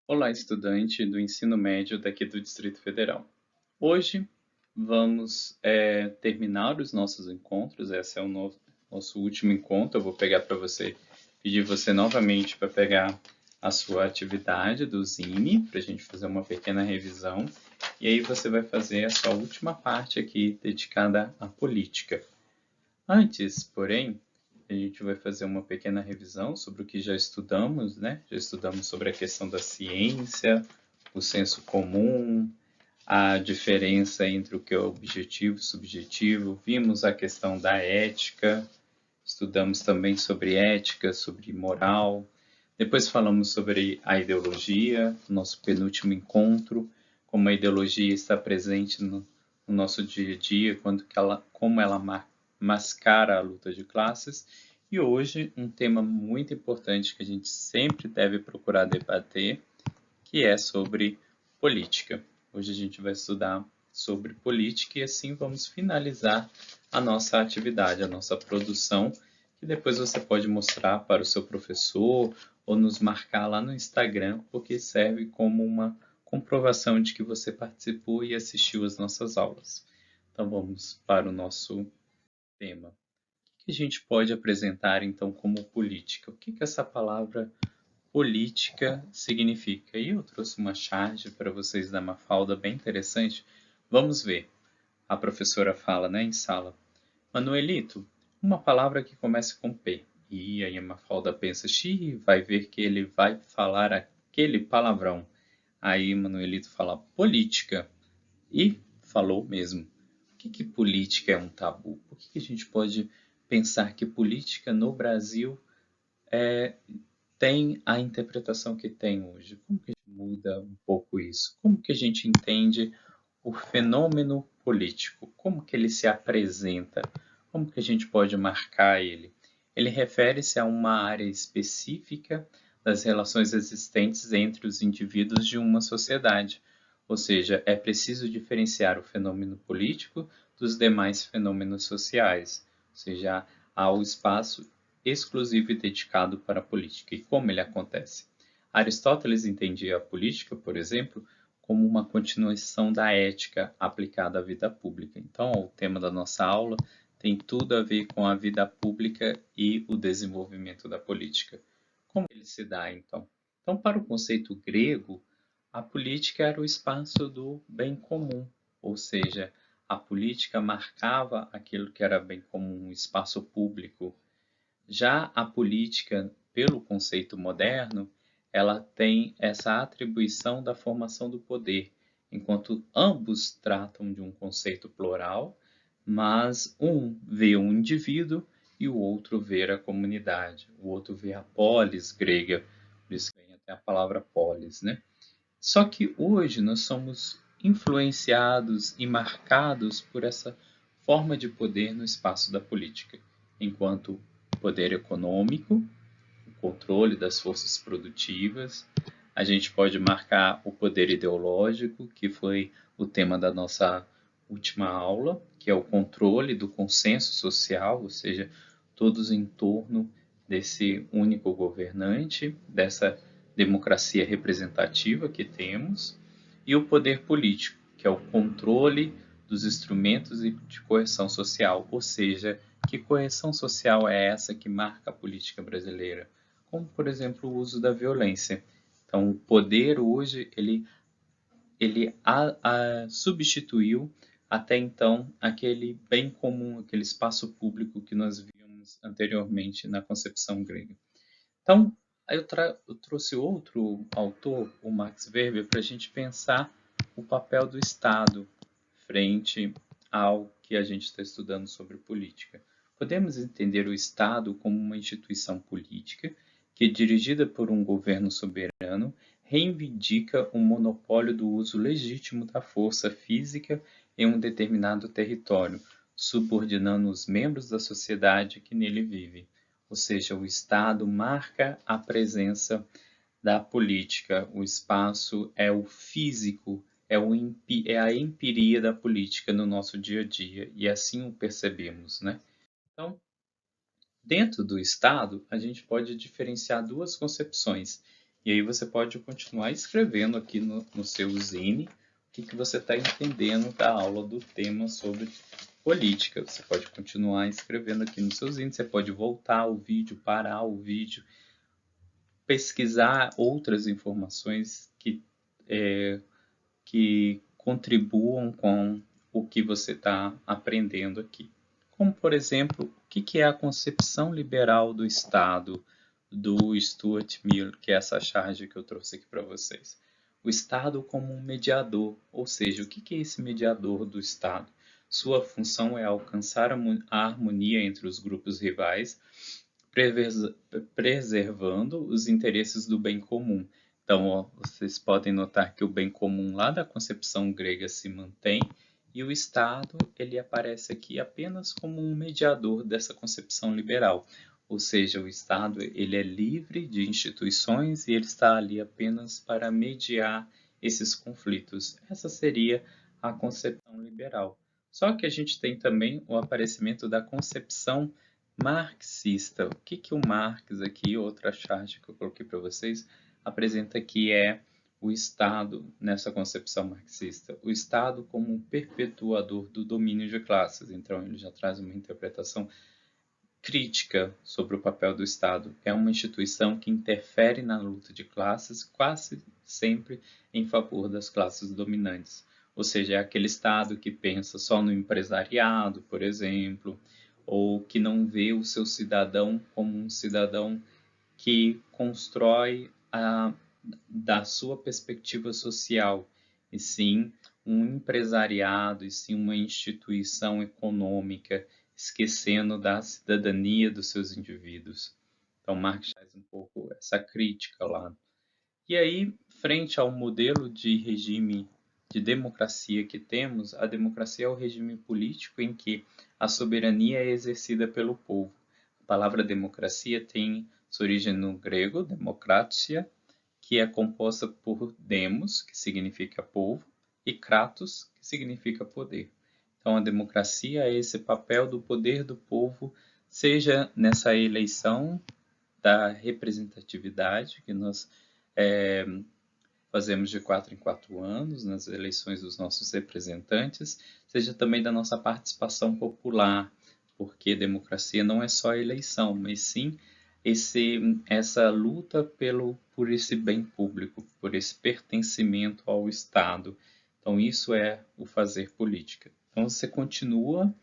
Olá, estudante do ensino médio daqui do Distrito Federal. Hoje vamos terminar os nossos encontros. Esse é o nosso último encontro. Eu vou pedir você novamente para pegar a sua atividade do Zine, para a gente fazer uma pequena revisão. E aí você vai fazer a sua última parte aqui, dedicada à política. Antes, porém, a gente vai fazer uma pequena revisão sobre o que já estudamos, né? Já estudamos sobre a questão da ciência, o senso comum, a diferença entre o que é objetivo e subjetivo, vimos a questão da ética, estudamos também sobre ética, sobre moral, depois falamos sobre a ideologia, nosso penúltimo encontro, como a ideologia está presente no nosso dia a dia, como ela mascara a luta de classes. E hoje, um tema muito importante que a gente sempre deve procurar debater, que é sobre política. Hoje a gente vai estudar sobre política e assim vamos finalizar a nossa atividade, a nossa produção, que depois você pode mostrar para o seu professor ou nos marcar lá no Instagram, porque serve como uma comprovação de que você participou e assistiu às nossas aulas. Então vamos para o nosso tema. O que a gente pode apresentar então como política? O que essa palavra política significa? E eu trouxe uma charge para vocês da Mafalda bem interessante. Vamos ver. A professora fala, né, em sala. Manuelito, uma palavra que comece com P. E aí a Mafalda pensa, xiii, vai ver que ele vai falar aquele palavrão. Aí Manuelito fala política. E falou mesmo. Por que política é um tabu? Por que a gente pode pensar que política no Brasil tem a interpretação que tem hoje? Como que a gente muda um pouco isso? Como que a gente entende o fenômeno político? Como que ele se apresenta? Como que a gente pode marcar ele? Ele refere-se a uma área específica das relações existentes entre os indivíduos de uma sociedade. Ou seja, é preciso diferenciar o fenômeno político dos demais fenômenos sociais. Ou seja, há o espaço exclusivo e dedicado para a política. E como ele acontece? Aristóteles entendia a política, por exemplo, como uma continuação da ética aplicada à vida pública. Então, o tema da nossa aula tem tudo a ver com a vida pública e o desenvolvimento da política. Como ele se dá, então? Então, para o conceito grego, a política era o espaço do bem comum, ou seja, a política marcava aquilo que era bem comum, um espaço público. Já a política, pelo conceito moderno, ela tem essa atribuição da formação do poder, enquanto ambos tratam de um conceito plural, mas um vê um indivíduo e o outro vê a comunidade, o outro vê a polis grega, por isso que vem até a palavra polis, né? Só que hoje nós somos influenciados e marcados por essa forma de poder no espaço da política, enquanto poder econômico, o controle das forças produtivas. A gente pode marcar o poder ideológico, que foi o tema da nossa última aula, que é o controle do consenso social, ou seja, todos em torno desse único governante, dessa democracia representativa que temos, e o poder político, que é o controle dos instrumentos de coerção social, ou seja, que coerção social é essa que marca a política brasileira? Como, por exemplo, o uso da violência. Então, o poder hoje, ele substituiu até então aquele bem comum, aquele espaço público que nós víamos anteriormente na concepção grega. Então, eu trouxe outro autor, o Max Weber, para a gente pensar o papel do Estado frente ao que a gente está estudando sobre política. Podemos entender o Estado como uma instituição política que, dirigida por um governo soberano, reivindica o monopólio do uso legítimo da força física em um determinado território, subordinando os membros da sociedade que nele vive. Ou seja, o Estado marca a presença da política, o espaço é o físico, é a empiria da política no nosso dia a dia, e assim o percebemos, né? Então, dentro do Estado, a gente pode diferenciar duas concepções, E aí você pode continuar escrevendo aqui no seu zine o que você está entendendo da aula do tema sobre política. Você pode continuar escrevendo aqui no seu zine, você pode voltar ao vídeo, parar o vídeo, pesquisar outras informações que contribuam com o que você está aprendendo aqui. Como, por exemplo, o que é a concepção liberal do Estado do Stuart Mill, que é essa charge que eu trouxe aqui para vocês. O Estado como um mediador, ou seja, o que é esse mediador do Estado? Sua função é alcançar a harmonia entre os grupos rivais, preservando os interesses do bem comum. Então, ó, vocês podem notar que o bem comum lá da concepção grega se mantém e o Estado ele aparece aqui apenas como um mediador dessa concepção liberal. Ou seja, o Estado ele é livre de instituições e ele está ali apenas para mediar esses conflitos. Essa seria a concepção liberal. Só que a gente tem também o aparecimento da concepção marxista. O que o Marx aqui, outra charge que eu coloquei para vocês, apresenta que é o Estado, nessa concepção marxista, o Estado como um perpetuador do domínio de classes. Então, ele já traz uma interpretação crítica sobre o papel do Estado. É uma instituição que interfere na luta de classes, quase sempre em favor das classes dominantes. Ou seja, é aquele Estado que pensa só no empresariado, por exemplo, ou que não vê o seu cidadão como um cidadão que constrói da sua perspectiva social, e sim um empresariado, e sim uma instituição econômica, esquecendo da cidadania dos seus indivíduos. Então, Marx faz um pouco essa crítica lá. E aí, frente ao modelo de regime de democracia que temos, a democracia é o regime político em que a soberania é exercida pelo povo. A palavra democracia tem sua origem no grego, demokratia, que é composta por demos, que significa povo, e kratos, que significa poder. Então, a democracia é esse papel do poder do povo, seja nessa eleição da representatividade, que nós fazemos de 4 em 4 anos, nas eleições dos nossos representantes, seja também da nossa participação popular, porque democracia não é só eleição, mas sim essa luta por esse bem público, por esse pertencimento ao Estado. Então, isso é o fazer política. Então, você continua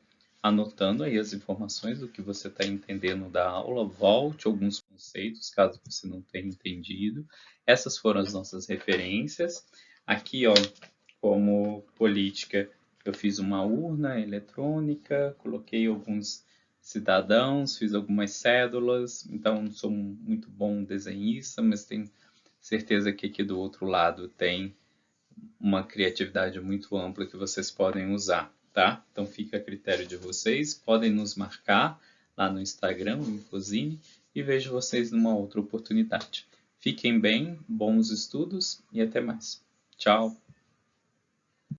anotando aí as informações do que você está entendendo da aula, volte alguns conceitos, caso você não tenha entendido. Essas foram as nossas referências. Aqui, ó, como política, eu fiz uma urna eletrônica, coloquei alguns cidadãos, fiz algumas cédulas, então não sou muito bom desenhista, mas tenho certeza que aqui do outro lado tem uma criatividade muito ampla que vocês podem usar, tá? Então fica a critério de vocês, podem nos marcar lá no Instagram, no Infozine, e vejo vocês numa outra oportunidade. Fiquem bem, bons estudos e até mais. Tchau!